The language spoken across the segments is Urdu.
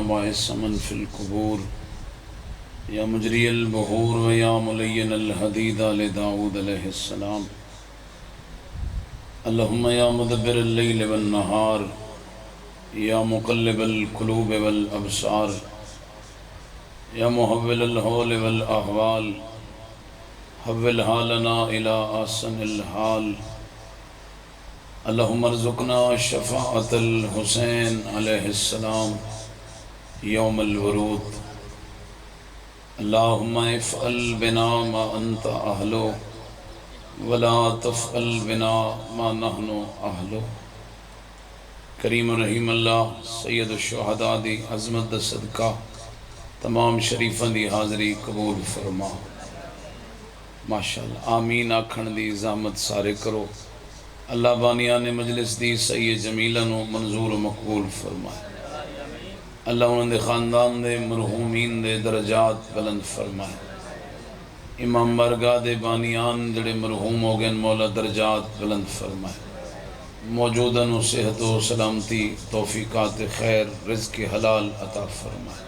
معصما في القبور يا مجري البحور ويا ملين الحديد لداود عليه السلام اللهم يا مدبر الليل والنهار يا مقلب القلوب والأبصار يا محول الحول والأحوال حول حالنا إلى أحسن الحال اللهم ارزقنا شفاعة الحسين عليه السلام يوم الورود اللهم افعل بنا ما أنت أهله ولا تفعل بنا ما نحن أهله کریم و رحیم اللہ سید الشہداء دی عظمت دا صدقہ تمام شریفاں دی حاضری قبول فرما ماشاءاللہ آمین آکھن دی زحمت سارے کرو اللہ بانیان مجلس دی سید جمیلہ نو منظور و مقبول فرمائے اللہ انہوں دے خاندان دے مرحومین دے درجات بلند فرمائے امام بارگاہ دے بانیان جڑے مرحوم ہو گئے مولا درجات بلند فرمائے موجودہ نو صحت و سلامتی توفیقات خیر رزق حلال عطا فرمائے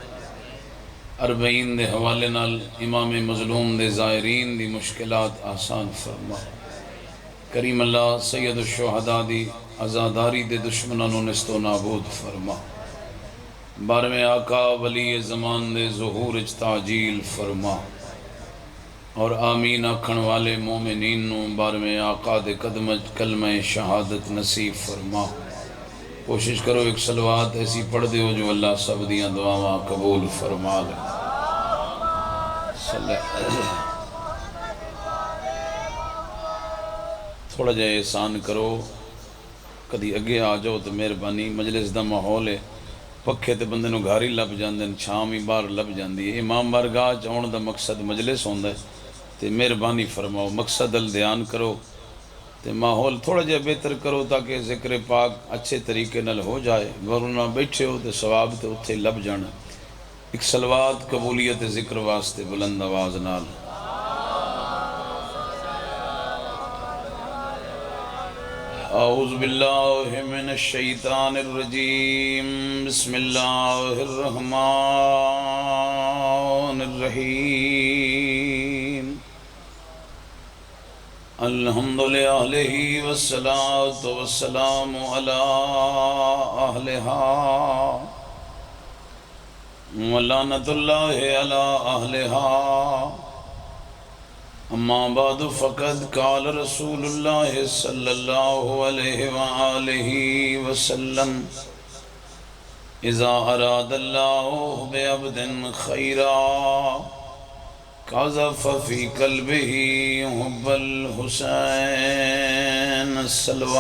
اربعین دے حوالے نال امام مظلوم دے زائرین دی مشکلات آسان فرمائے کریم اللہ سید الشہداء دی عزاداری دے دشمنانو نستو نابود فرما بارہویں آقا ولی زمان دے ظہور تعجیل فرما اور آمین آکھن والے مومنین نو بارہویں آقا دے قدم کلمہ شہادت نصیب فرما کوشش کرو ایک صلوات ایسی پڑھ دے ہو جو اللہ سب دیاں دعاواں قبول فرما لے تھوڑا جائے احسان کرو کدی اگے آ جاؤ تو مہربانی مجلس دا ماحول ہے پکھے تے بندے نو گھاری لب جاندے شام ہی باہر لب جاندی ہے امام بارگاہ چاؤن دا مقصد مجلس ہوندا ہے تے مہربانی فرماؤ مقصد ال دھیان کرو تے ماحول تھوڑا جہا بہتر کرو تاکہ ذکر پاک اچھے طریقے نال ہو جائے ورنہ بیٹھے ہو تے ثواب تے اتھے لب جانا ایک صلوات قبولیت ذکر واسطے بلند آواز نال اعوذ باللہ من الشیطان الرجیم بسم اللہ الرحمن الرحیم الحمد للہ والصلاة والسلام علی اہلہا ولعنت اللہ علی اہلہا اما بعد فقد قال رسول اللہ صلی اللہ علیہ وآلہ وسلم اذا اراد اللہ بعبد خیرا قذف فی قلبہ حب الحسین الصلوات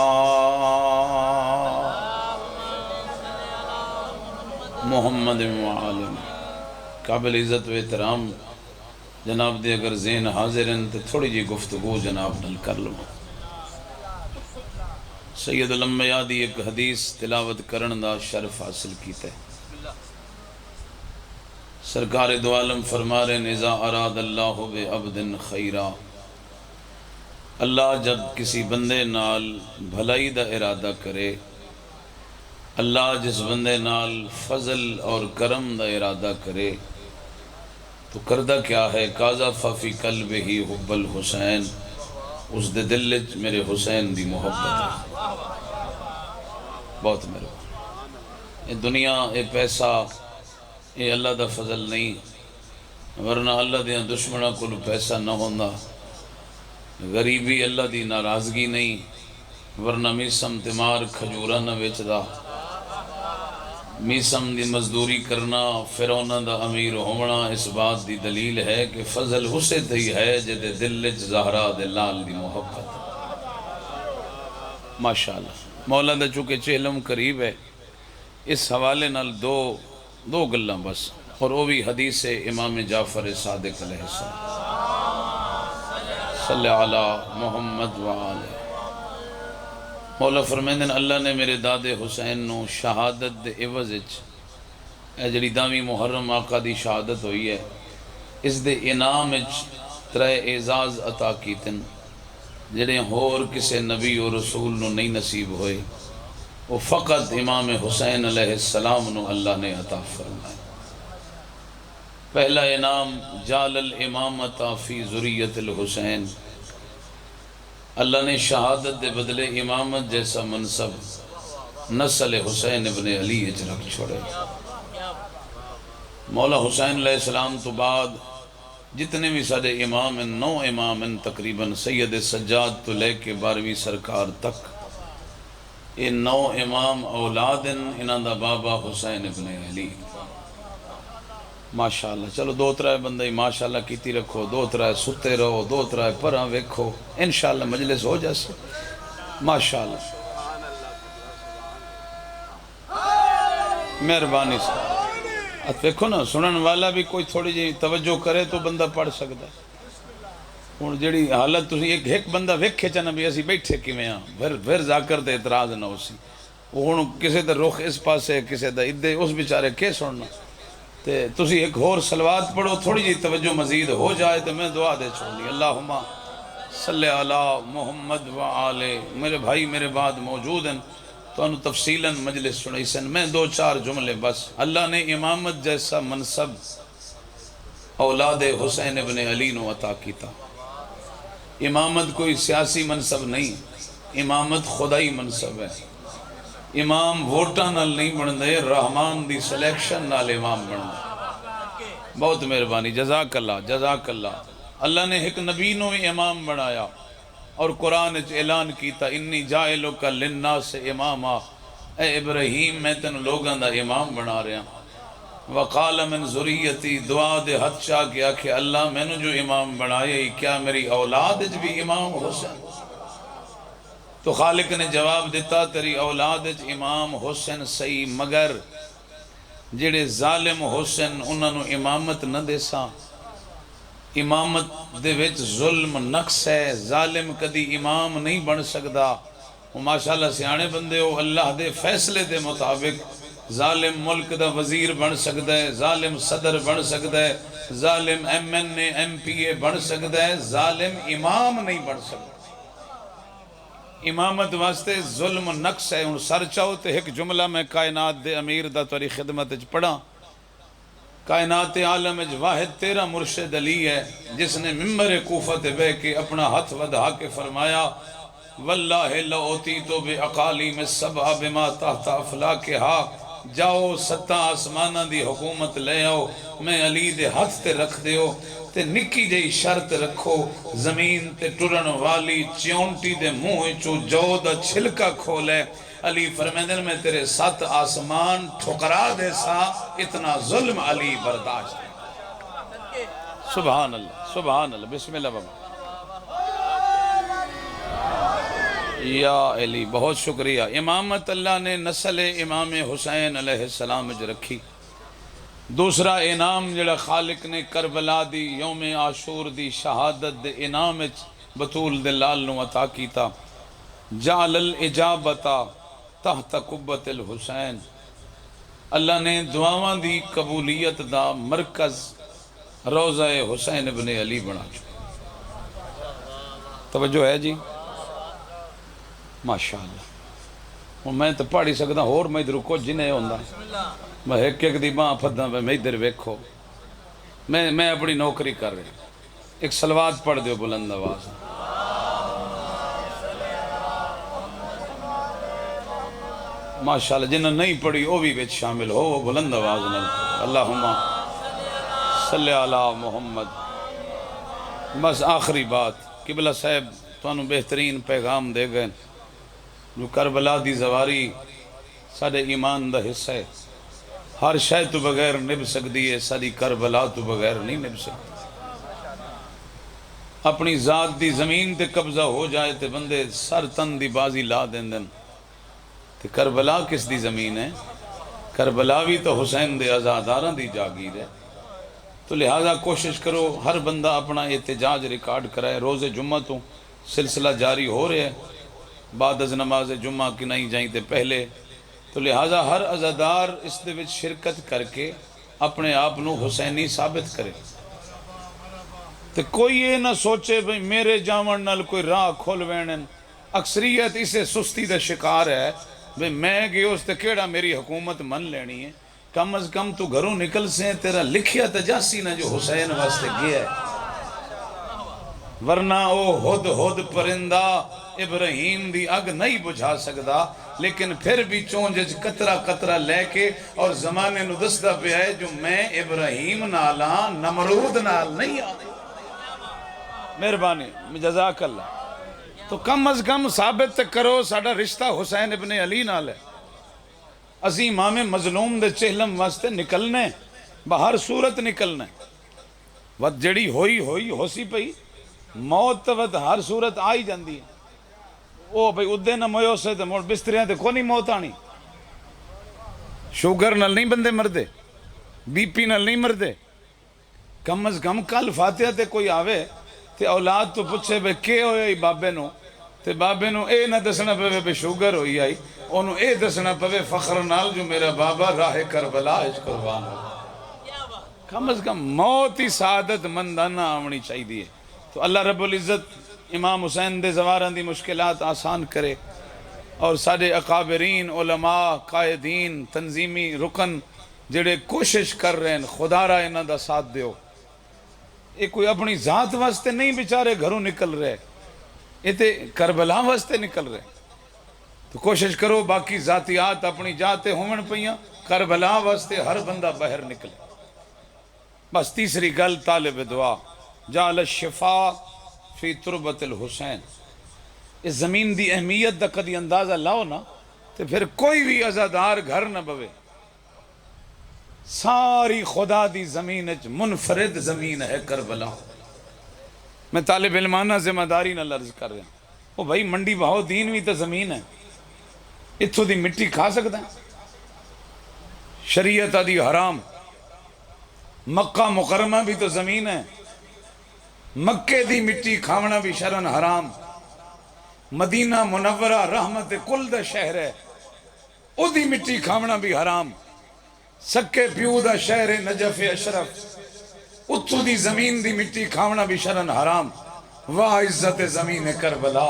محمد وعالم قابل عزت و احترام جناب دے اگر ذہن حاضر ہیں تو تھوڑی جی گفتگو جناب نل کر لوں سید الانبیاء دی ایک حدیث تلاوت کرن دا شرف حاصل کیتا ہے سرکار دو عالم فرما رہے ہیں اذا اراد اللہ بعبد خیرا اللہ جب کسی بندے نال بھلائی دا ارادہ کرے اللہ جس بندے نال فضل اور کرم دا ارادہ کرے تو کردہ کیا ہے قذف فی قلبہ حب الحسین اس دے دل وچ میرے حسین دی محبت ہے بہت مہربان یہ دنیا یہ پیسہ یہ اللہ دا فضل نہیں ورنہ اللہ دے دشمنہ کو پیسہ نہ ہوندہ غریبی اللہ دی ناراضگی نہیں ورنہ میسم تمار کھجورہ نہ ویچدا میسم دی مزدوری کرنا فرعون دا امیر ہونا اس بات دی دلیل ہے کہ فضل اسے تھی ہے جدے دل وچ زہرا دے لال دی محبت ماشاءاللہ مولا دا چونکہ چہلم قریب ہے اس حوالے نال دو گلاں بس اور وہ بھی حدیث امام جعفر صادق علیہ السلام صلی علی محمد وآلہ مولا فرمیندن اللہ نے میرے داد حسین نو شہادت دے عوض اے جڑی دامی محرم آقا دی شہادت ہوئی ہے اس دے انعام ترے اعزاز عطا کیتن جڑے ہور کسے نبی و رسول نو نہیں نصیب ہوئے وہ فقط امام حسین علیہ السلام نو اللہ نے عطا فرمایا۔ پہلا انعام جعل الامامت فی ذریت الحسین، اللہ نے شہادت دے بدلے امامت جیسا منصب نسل حسین ابن علی اچ رکھ چھوڑے۔ مولا حسین علیہ السلام تو بعد جتنے بھی سارے امام ہیں، 9 امام ہیں تقریباً، سید سجاد تو لے کے 12ویں سرکار تک، یہ 9 امام اولاد ہیں انہاں دا بابا حسین ابن علی۔ ماشاءاللہ چلو 2-3 بندے ماشاءاللہ کیتی رکھو، 2-3 ستے رہو، 2-3 پرہاں ویکھو، انشاءاللہ مجلس ہو جاسے ماشاءاللہ۔ مہربانی سے ات ویکھو نا، سنن والا بھی کوئی تھوڑی جی توجہ کرے تو بندہ پڑھ سکتا ہے۔ ہن جڑی حالت تسی ایک بندہ ویکھے چاہنا بھی اسی بیٹھے کیویں ہاں، پھر ذاکر تے اعتراض نہ ہوسی، وہ ہن کسے دا رخ اس پاسے کسے دا ادھے، اس بیچارے کے سننا تے تسی ایک اور صلوات پڑھو، تھوڑی جی توجہ مزید ہو جائے تو میں دعا دے چھوڑی۔ اللہم صلی علی محمد و آلِ، میرے بھائی میرے بعد موجود ہیں تو انہوں تفصیلاً مجلس سنائی سن، میں 2-4 جملے بس۔ اللہ نے امامت جیسا منصب اولاد حسین ابن علی نو عطا کیتا۔ امامت کوئی سیاسی منصب نہیں، امامت خدائی منصب ہے۔ امام ووٹاں نال نہیں بندے، رحمان دی سلیکشن نال امام بندے۔ بہت مہربانی، جزاک اللہ جزاک اللہ۔ اللہ نے ایک نبی نو امام بنایا اور قرآن اعلان کیتا، انی جائلک للناس اماما، اے ابراہیم میں تن لوگاں دا امام بنا رہا۔ وقال من ذریتی، دعا دے ہتھ چاہ کیا کہ اللہ میں نے جو امام بنایا کیا میری اولاد بھی امام حسین؟ تو خالق نے جواب دیتا تیری اولاد امام حسین صحیح، مگر جڑے ظالم حسین انہوں نے امامت نہ دے سا، امامت دے وچ ظلم نقص ہے، ظالم کدی امام نہیں بن سکدا۔ ماشاءاللہ سیانے بندے ہو، اللہ دے فیصلے دے مطابق ظالم ملک دا وزیر بن سکدا ہے، ظالم صدر بن سکدا ہے، ظالم MNA MPA بن سکدا ہے، ظالم امام نہیں بن سکدا۔ امامت واسطے ظلم نقص ہے۔ ہن سر چاہو تے ایک جملہ میں کائنات دے امیر دا تاری خدمت وچ پڑھاں۔ کائنات عالم وچ واحد تیرا مرشد علی ہے جس نے ممبر کوفہ تے بہ کے اپنا ہاتھ ودھا کے فرمایا، واللہ لأوتیتو بعقالیم السبع بما تحت افلاکہا، جاؤ 7 آسمانہ دی حکومت لے آؤ، میں علی دے ہاتھ تے رکھ دیو تے نکی جئی شرط رکھو، زمین تے ٹرن والی چیونٹی دے منہ چو جو دا چھلکا کھولے۔ علی فرمیندن میں تیرے 7 آسمان ٹھکرا دے سا، اتنا ظلم علی برداشت ہے۔ سبحان اللہ سبحان اللہ، بسم اللہ بابا۔ یا علی بہت شکریہ۔ امامت اللہ نے نسل امام حسین علیہ السلام جو رکھی۔ دوسرا انعام جڑا خالق نے کربلا دی یوم عاشور دی شہادت دے انعام بطول دے لال نو عطا کیتا، جعل الاجابتا تحت قبت الحسین، اللہ نے دعاواں دی قبولیت دا مرکز روضہ حسین ابن علی بنا چکا۔ توجہ ہے جی ماشاءاللہ۔ میں تو پڑھ ہی سکتا اور میں ادھر کچھ جنہیں ہوندہ، میں ایک دی باں پھدا میں ادھر ویکھو، میں اپنی نوکری کر رہا۔ ایک صلوات پڑھ دیو بلند آواز۔ ماشاءاللہ جنہیں نہیں پڑھی وہ بھی بیچ شامل ہو، وہ بلند آواز نہ اللہم صلی علی محمد۔ بس آخری بات، قبلہ صاحب تو انہوں بہترین پیغام دے گئے، جو کربلا دی زواری سارے ایمان دا حصہ ہے، ہر شے تو بغیر نب سکتی ہے، ساری کربلا تو بغیر نہیں نب سکتی۔ اپنی ذات دی زمین تے قبضہ ہو جائے تے بندے سر تن دی بازی لا دیں دن، تے کربلا کس دی زمین ہے؟ کربلا بھی تو حسین دے آزاداراں دی جاگیر ہے۔ تو لہذا کوشش کرو ہر بندہ اپنا احتجاج ریکارڈ کرائے۔ روز جمعہ تو سلسلہ جاری ہو رہے ہیں، بعد از نماز جمعہ کی نہیں جائیں تے پہلے، تو لہذا ہر عزادار اس دے وچ شرکت کر کے اپنے آپ نو حسینی ثابت کرے۔ تو کوئی یہ نہ سوچے بھئی میرے جامن نال کوئی راہ کھول وینن۔ اکثریت اسے سستی دا شکار ہے، بھئی میں گیا اس تے کیڑا میری حکومت من لینی ہے، کم از کم تو گھروں نکل سے تیرا لکھیا تجاسی نہ جو حسین واسطے گیا ہے، ورنہ او ہد ہد پرندہ ابراہیم دی اگ نہیں بجھا سکدا، لیکن پھر بھی چونجج قطرہ قطرہ لے کے اور زمانے نو دسدا پہ ہے جو میں ابراہیم نالاں نمرود نال نہیں آ۔ مہربانی جزاک اللہ۔ تو کم از کم ثابت کرو ساڑا رشتہ حسین ابن علی نال ہے، اسی امام مظلوم دے چہلم واسطے نکلنے بہر صورت نکلنے، وقت جڑی ہوئی ہو سی پئی، موت وقت ہر صورت آئی جاندی ہے، او بھئی ادھے نہ مویو سے تے موڑ بستریاں تے کونی موت آنی، شوگر نال نہیں بندے مردے، بی پی نال نہیں مردے، کم از کم کل فاتحہ تے کوئی آوے تے اولاد تو پوچھے بے کے ہوئے بابے نو، تے بابے نو اے نہ دسنا پوے بے شوگر ہوئی آئی، انہوں اے دسنا پوے فخر نال جو میرا بابا راہ کربلا اچ قربان ہو، کم از کم موت ہی سعادت مندانہ آونی چاہی دیئے۔ تو اللہ رب العزت امام حسین دے زواران دی مشکلات آسان کرے، اور سارے اکابرین علماء قائدین تنظیمی رکن جڑے کوشش کر رہے ہیں خدا را انہاں دا ساتھ دیو، یہ کوئی اپنی ذات واسطے نہیں بیچارے گھروں نکل رہے، یہ تے کربلا واسطے نکل رہے، تو کوشش کرو باقی ذاتیات اپنی جاتے ہومن پئیاں، کربلا واسطے ہر بندہ باہر نکلے۔ بس تیسری گل طالب دعا، جعل الشفاء فی تربت الحسین، اس زمین دی اہمیت دا کدی اندازہ لاؤ نا، تو پھر کوئی بھی عزادار گھر نہ بوے، ساری خدا دی زمین منفرد زمین ہے کربلا۔ میں طالب علمانہ ذمہ داری نہ لرز کر رہا ہوں، وہ بھائی منڈی بہو دین بھی تو زمین ہے، اتھو دی مٹی کھا سکتا ہے، شریعت دی حرام، مکہ مکرمہ بھی تو زمین ہے، مکے دی مٹی کھاونا بھی شرن حرام، مدینہ منورہ رحمت کل دا شہر ہے، او دی مٹی کھاونا بھی حرام، سکے پیو دا شہر نجف اشرف، اتھو دی زمین دی مٹی کھاونا بھی شرن حرام۔ واہ عزت زمین کربلا،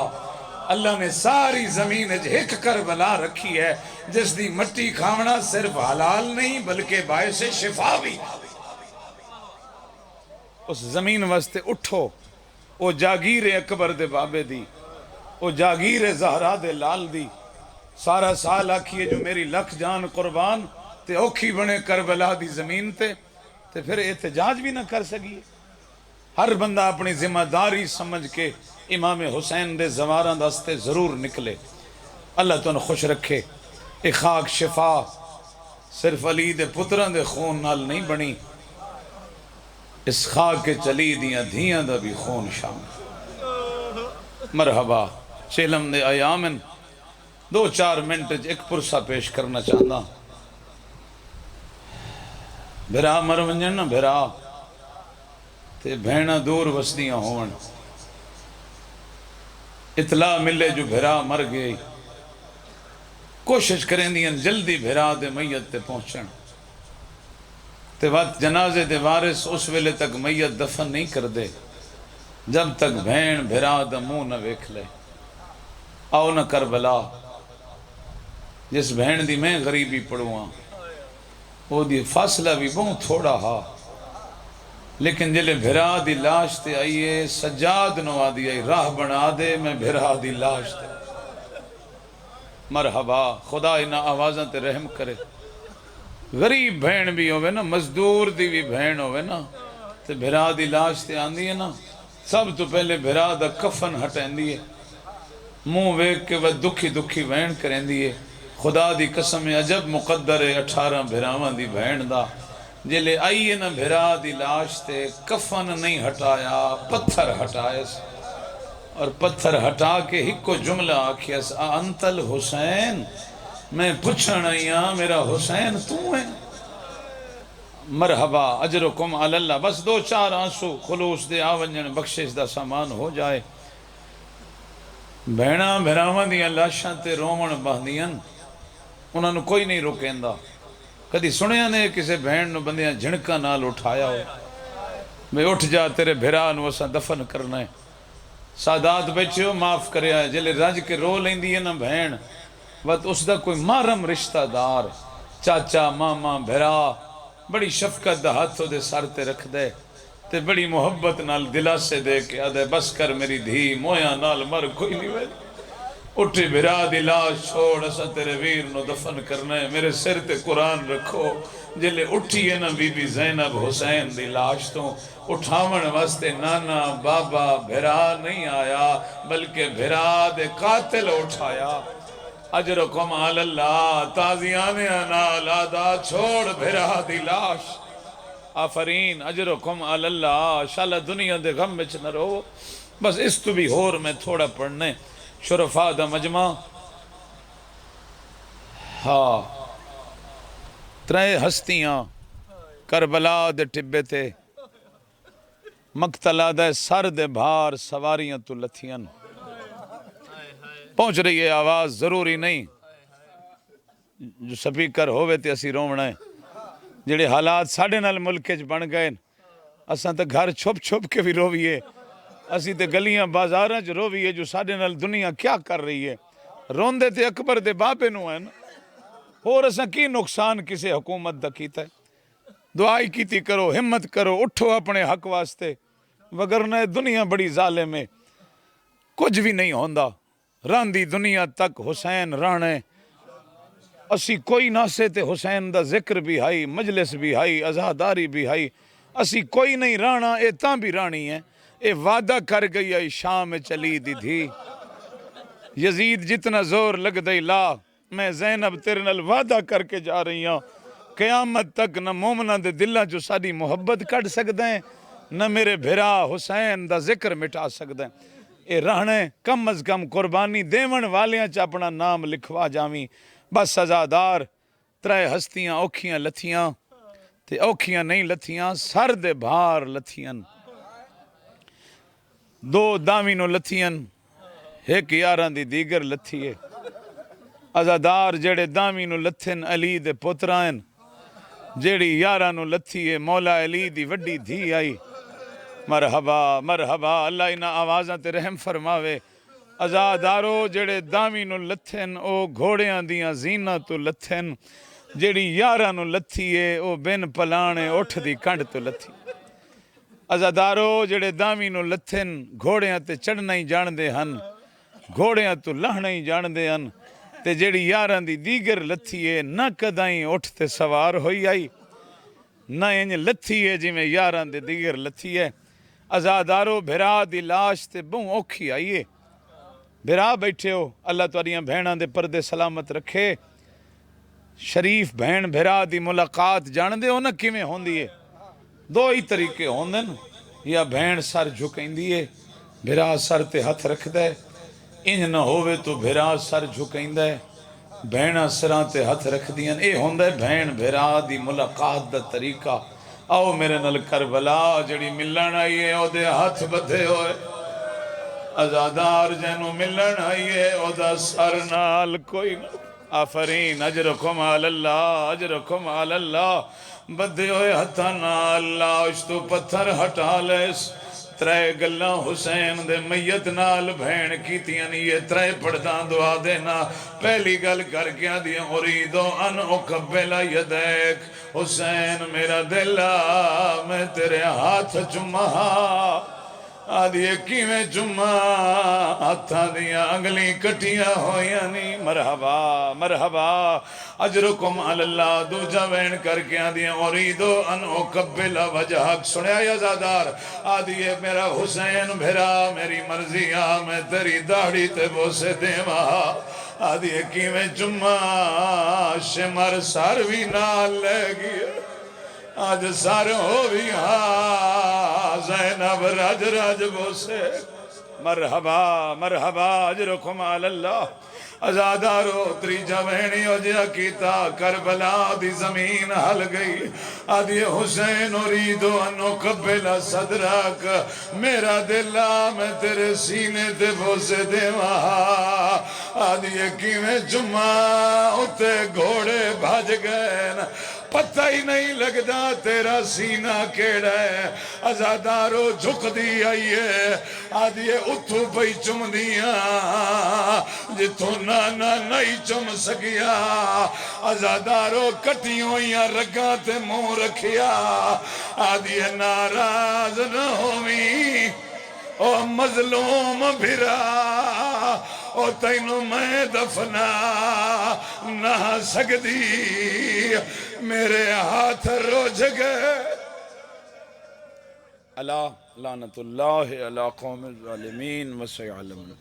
اللہ نے ساری زمین ایک کربلا رکھی ہے جس دی مٹی کھاونا صرف حلال نہیں بلکہ باعث شفا بھی۔ اس زمین واسطے اٹھو، او جاگیر اکبر دے بابے دی، او جاگیر زہرا دے لال دی، سارا سال آکھیے جو میری لکھ جان قربان تے اوکھی بنے کربلا دی زمین تے پھر احتجاج بھی نہ کر سکی۔ ہر بندہ اپنی ذمہ داری سمجھ کے امام حسین دے زواران دستے ضرور نکلے۔ اللہ تو انہوں خوش رکھے۔ اے خاک شفا صرف علی دے پتران دے خون نال نہیں بنی، اس خاک کے چلی دیاں دھیاں دا بھی خون شامل۔ مرحبا چیلم دے ایامن 2-4 منٹ ایک پرسہ پیش کرنا چاہتا ہوں۔ بھرا مر ونجن نا بھرا تے بھینا دور وسدیاں ہون، اطلاع ملے جو بھرا مر گئی، کوشش کریں دیاں جلدی بھرا دے میت تے پہنچن، تے وقت جنازے دے وارث اس ویلے تک میت دفن نہیں کر دے جب تک بھین بھرا دا منہ نہ ویکھ لے۔ آؤ نہ کربلا جس بھین دی میں غریبی پڑھواں، وہ دی فاصلہ بھی بہت تھوڑا ہا، لیکن جلے بھرا دی لاش تے آئیے سجاد نوا دی آئی راہ بنا دے میں بھرا دی لاش تے۔ مرحبا خدا انہا آوازاں تے رحم کرے۔ غریب بھین بھی ہوئے نا، مزدور دی بھی بھین ہوئے نا، تے بھرا دی لاش تے آندی ہے نا، سب تو پہلے بھرا دا کفن ہٹین دیئے، منہ ویک کے وہ دکھی دکھی بھین کریں دیئے۔ خدا دی قسم عجب مقدر 18 بھراواں دی بھین دا، جلے آئیے نا بھرا دی لاش تے کفن نہیں ہٹایا، پتھر ہٹائے سے، اور پتھر ہٹا کے ہکو جملہ آکھیا سے انت الحسین، میں پوچھن آئیاں میرا حسین تو ہے۔ مرحبا اجرکم علی اللہ۔ بس 2-4 آنسو خلوص دے آونجن بخشش دا سامان ہو جائے۔ بھینا بھراواں دیاں لاشاں تے رومن باندیاں، انہوں نے کوئی نہیں روکیندا۔ کدی سنیا نے کسے بہن نو بندیاں جھنکا نال اٹھایا ہو، میں اٹھ جا تیرے بھرا نو اسا دفن کرنا ہے۔ سادات بیٹھے ہو معاف کریا ہے، جلے رج کے رو لیندی ہے نا بہن، وقت اس دا کوئی محرم رشتہ دار چاچا ماما بھرا بڑی شفقت دا ہاتھ دے سر تے رکھ دے تے بڑی محبت نال دلاسے دے کے آدھے بس کر میری دھی مویاں نال مر کوئی نہیں ویل اٹھے بھرا دی لاش چھوڑ اسا تیرے ویر نو دفن کرنا ہے میرے سر تے قرآن رکھو جلے اٹھی ہے نا بی بی زینب حسین دی لاش تو اٹھاون واسطے نانا بابا بھرا نہیں آیا بلکہ بھرا دے قاتل اٹھایا اجرکم علی اللہ تازیانے نال آدھا چھوڑ بھرا دی لاش آفرین اجرکم علی اللہ شاءاللہ دنیا دے غم وچ نہ رہو بس اس تو بھی ہور میں تھوڑا پڑھنے شرفاء دا مجمع ہاں ترے ہستیاں کربلا دے ٹبے تے مقتلہ دے سر دے بھار سواریاں تو لتھیاں پہنچ رہی ہے آواز ضروری نہیں جو سپیکر ہوئے تے اسی رومنا ہے جڑے حالات ساڑھے نال ملکے چ بن گئے اساں تے گھر چھپ چھپ کے بھی رویے اسی تے گلیاں بازاراں چ رویے جو ساڑھے نال دنیا کیا کر رہی ہے روندے تے اکبر دے باپے نو ہیں اور اساں کی نقصان کسے حکومت دا کیتا ہے دعائی کیتی کرو ہمت کرو اٹھو اپنے حق واسطے وگرنہ دنیا بڑی ظالم ہے کچھ بھی نہیں ہوندا راندی دنیا تک حسین رانے اسی کوئی نہ سے تے حسین دا ذکر بھی ہائی مجلس بھی ہائی عزاداری بھی ہائی اسی کوئی نہیں رانا اے تاں بھی رانی ہے اے وعدہ کر گئی ہے شام چلی دی تھی یزید جتنا زور لگ دئی لا میں زینب تیرے نال وعدہ کر کے جا رہی ہوں قیامت تک نہ مومنہ دے دلہ جو ساری محبت کٹ سکتے ہیں نہ میرے بھرا حسین دا ذکر مٹا سکتے ہیں اے رہنے کم از کم قربانی دیون والیاں چا اپنا نام لکھوا جاویں بس سزادار ترے ہستیاں اوکھیاں لتھیاں تے اوکھیاں نہیں لتھیاں سر دے بھار لتھیاں دو دامینو لتھیاں ایک یاران دی دیگر لتھیے عزادار جڑے دامینو لتھن علی دے پترائن جڑی یارانو لتھیے مولا علی دی وڈی دھی آئی مرحبا مرحبا اللہ انہاں آوازاں تے رحم فرماوے عزادارو جڑے دامینو لتھن او گھوڑیاں دیاں زینہ تو لتھن جڑی یارانو لتھیے او بن پلانے اٹھ دی کنڈ تو لتھی عزادارو جڑے دامینو لتھن گھوڑیاں تے چڑھنا ہی جان دے ہن گھوڑیاں تو لہنا ہی جان دے ہن تے جڑی یاران دی دیگر لتھیے نہ کدائیں اٹھ تے سوار ہوئی آئی نہ انج لتھیے جی میں یاران دے دیگر لتھیے عزادارو بھرا دی لاش تے بہوں اوکھی آئیے بھرا بیٹھے ہو اللہ تواریاں بہناں دے پردے سلامت رکھے شریف بہن بھرا دی ملاقات جان دے ہو نا کیویں ہوندی ہے دو ہی طریقے ہوندے نا یا بہن سر جھکیندی ہے بھرا سر تے ہتھ رکھ دے انج نہ ہووے تو بھرا سر جھکیندا ہے بہناں سراں تے ہتھ رکھ دیاں اے ہوندا ہے بہن بھرا دی ملاقات دا طریقہ آؤ میرے نال کربلا جڑی ملن آئی ہے او دے ہتھ بدھے ہوئے عزادار جنو ملن آئی ہے او دا سر نال کوئی نہ آفرین اجرکم علی اللہ اجرکم علی اللہ بدھے ہوئے ہتھاں نال لاش تو پتھر ہٹا لیس ترے گلاں حسین دے میت نال بہن کیتیاں یہ ترے پڑھداں دعا دینا پہلی گل کر کے دیاں اریدو ان اقبل یدیک حسین میرا دلہ میں تیرے ہاتھ چمہ آدھے کیویں چمہ ہاتھاں دیاں انگلی کٹیاں ہویاں نہیں مرحبا مرحبا اجرکم علی اللہ دوجہ بہن کر کے آدھیاں اریدو ان اقبل وجہک سنیا یا زادار آدھیے میرا حسین بھرا میری مرضی آ میں تیری داڑھی تے بوسے دیوا آدھیے کیویں چمہ شمر سر بھی نال لے گیا آج سر ہو بھی ہاں زینب رج رج بوسے مرحبا مرحبا اجرکم علی اللہ عزادارو تریجہ بہنی ہو جیا کیتا کربلا دی زمین ہل گئی آدھی حسین اریدو انو قبل صدرک میرا دلہ میں تیرے سینے تے بوسے دیوا آدھی کیویں جمعہ اتے گھوڑے بھج گئے پتہ ہی نہیں لگدا تیرا سینہ کیڑا ہے ازادارو جھک دی آئیے آدھیے اتھو پئی چم دیا جتھو نانا نہیں چم سکیا ازادارو کٹیوں یا رگاں تے منہ رکھیا آدھیے ناراض نہ ہوئی او مظلوم بھرا او تینو میں دفنا نہ سکدی میرے ہاتھ روج گئے اللہ لعنت اللہ علی قوم الظالمین وسیعلمون